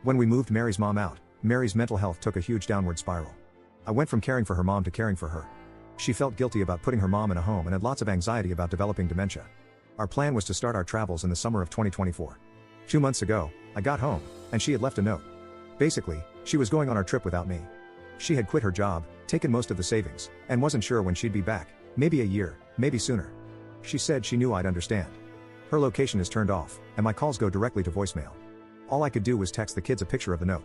When we moved Mary's mom out, Mary's mental health took a huge downward spiral. I went from caring for her mom to caring for her. She felt guilty about putting her mom in a home and had lots of anxiety about developing dementia. Our plan was to start our travels in the summer of 2024. 2 months ago, I got home, and she had left a note. Basically, she was going on our trip without me. She had quit her job, taken most of the savings, and wasn't sure when she'd be back, maybe a year, maybe sooner. She said she knew I'd understand. Her location is turned off, and my calls go directly to voicemail. All I could do was text the kids a picture of the note.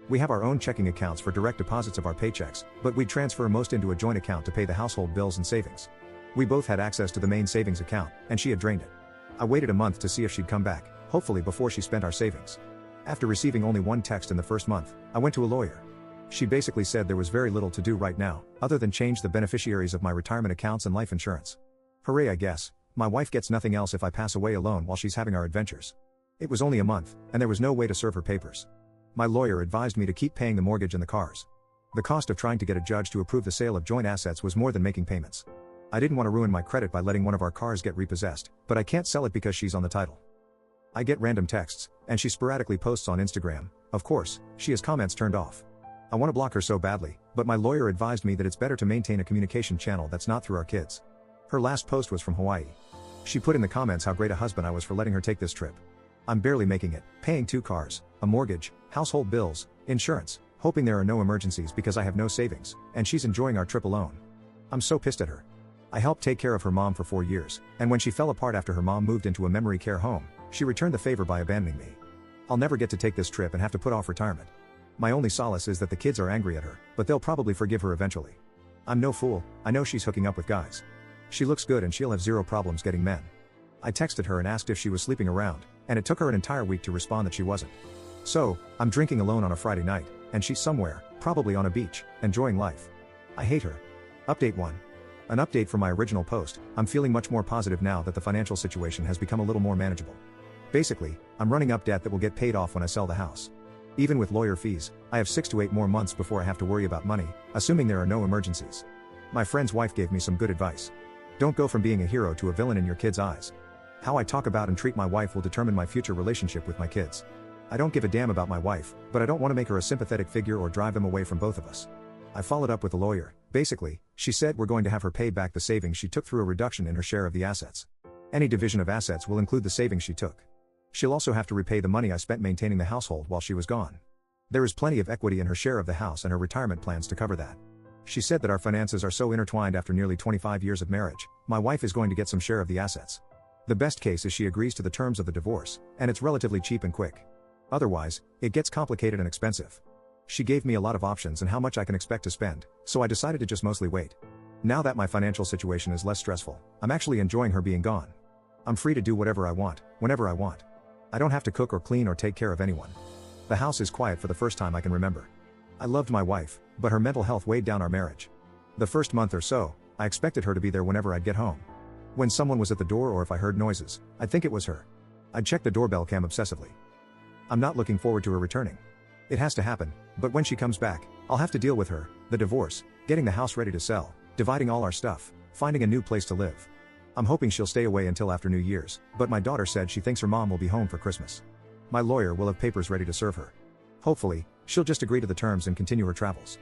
We have our own checking accounts for direct deposits of our paychecks, but we'd transfer most into a joint account to pay the household bills and savings. We both had access to the main savings account, and she had drained it. I waited a month to see if she'd come back, hopefully before she spent our savings. After receiving only one text in the first month, I went to a lawyer. She basically said there was very little to do right now, other than change the beneficiaries of my retirement accounts and life insurance. Hooray, I guess. My wife gets nothing else if I pass away alone while she's having our adventures. It was only a month, and there was no way to serve her papers. My lawyer advised me to keep paying the mortgage and the cars. The cost of trying to get a judge to approve the sale of joint assets was more than making payments. I didn't want to ruin my credit by letting one of our cars get repossessed, but I can't sell it because she's on the title. I get random texts, and she sporadically posts on Instagram. Of course, she has comments turned off. I want to block her so badly, but my lawyer advised me that it's better to maintain a communication channel that's not through our kids. Her last post was from Hawaii. She put in the comments how great a husband I was for letting her take this trip. I'm barely making it, paying 2 cars, a mortgage, household bills, insurance, hoping there are no emergencies because I have no savings, and she's enjoying our trip alone. I'm so pissed at her. I helped take care of her mom for 4 years, and when she fell apart after her mom moved into a memory care home, she returned the favor by abandoning me. I'll never get to take this trip and have to put off retirement. My only solace is that the kids are angry at her, but they'll probably forgive her eventually. I'm no fool, I know she's hooking up with guys. She looks good and she'll have zero problems getting men. I texted her and asked if she was sleeping around, and it took her an entire week to respond that she wasn't. So, I'm drinking alone on a Friday night, and she's somewhere, probably on a beach, enjoying life. I hate her. Update 1. An update from my original post. I'm feeling much more positive now that the financial situation has become a little more manageable. Basically, I'm running up debt that will get paid off when I sell the house. Even with lawyer fees, I have 6 to 8 more months before I have to worry about money, assuming there are no emergencies. My friend's wife gave me some good advice. Don't go from being a hero to a villain in your kids' eyes. How I talk about and treat my wife will determine my future relationship with my kids. I don't give a damn about my wife, but I don't want to make her a sympathetic figure or drive them away from both of us. I followed up with a lawyer. Basically, she said we're going to have her pay back the savings she took through a reduction in her share of the assets. Any division of assets will include the savings she took. She'll also have to repay the money I spent maintaining the household while she was gone. There is plenty of equity in her share of the house and her retirement plans to cover that. She said that our finances are so intertwined after nearly 25 years of marriage, my wife is going to get some share of the assets. The best case is she agrees to the terms of the divorce, and it's relatively cheap and quick. Otherwise, it gets complicated and expensive. She gave me a lot of options and how much I can expect to spend, so I decided to just mostly wait. Now that my financial situation is less stressful, I'm actually enjoying her being gone. I'm free to do whatever I want, whenever I want. I don't have to cook or clean or take care of anyone. The house is quiet for the first time I can remember. I loved my wife, but her mental health weighed down our marriage. The first month or so, I expected her to be there whenever I'd get home. When someone was at the door or if I heard noises, I'd think it was her. I'd check the doorbell cam obsessively. I'm not looking forward to her returning. It has to happen, but when she comes back, I'll have to deal with her, the divorce, getting the house ready to sell, dividing all our stuff, finding a new place to live. I'm hoping she'll stay away until after New Year's, but my daughter said she thinks her mom will be home for Christmas. My lawyer will have papers ready to serve her. Hopefully, she'll just agree to the terms and continue her travels.